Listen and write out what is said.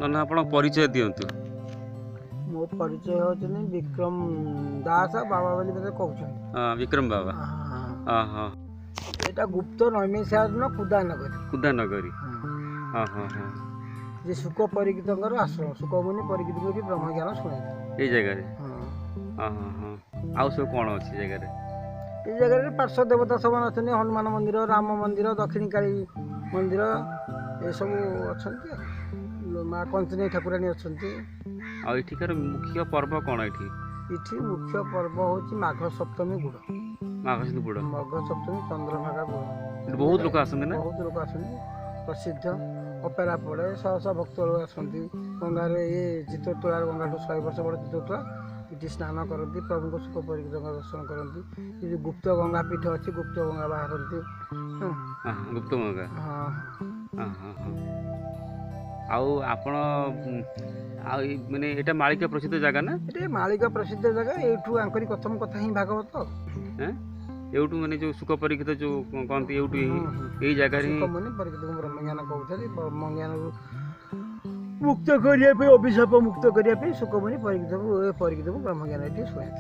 नना आपण परिचय दियंतु। मो परिचय होचनी विक्रम दास बाबा बोली मते कहउछन। हां विक्रम बाबा। हां हां एटा गुप्त नैमिषार न कुदा नगरी। कुदा नगरी। हां हां हां जे सुख परिकितंगर आश्रम सुख मुनि परिकित को ब्रह्म ज्ञान सुनाई ए जगह रे। हां हां हां हां आउ सब कोन अछि जगह रे? ए जगह रे पार्श्व देवता सब अछनी हनुमान मंदिर राम मंदिर दक्षिणी काली मंदिर ए सब अछंती मां कंचनी ठाकुरानी अछंती। आ एठिकार मुख्य पर्व कोन एठी? इठी मुख्य पर्व होची माघ सप्तमी गुड़। माघ बुड़ माघ सप्तमी चंद्रभागा गुड़। बहुत लोक आसंदे ना? बहुत लोक आसंदी प्रसिद्ध अपेरा पड़े शह शह भक्त लोग आसंती गंगार ये चित्तोला गंगाठू 100 वर्ष बड़ चित्तोला इटी स्नान करती प्रभु को सुख परिकृत दर्शन करती। ये गुप्त गंगा पीठ अच्छी गुप्त गंगा बाहरती। गुप्त गंगा। हाँ हां हां हां आउ आपण माने एटा मालिका प्रसिद्ध जगह ना? ये मालिका प्रसिद्ध जगह एठू आंकरी कथम कथा ही भागवत हैं एउटू माने जो सुख परिकृत जो कहंती एउटू एई जगह रे सुख मुनि परिकृत ब्रह्म ज्ञान कहउथली ब्रह्म ज्ञान मुक्त करिया पे अभिशाप मुक्त करिया पे सुख मुनि परिकृत ब्रह्म ज्ञान एठी सुनाई।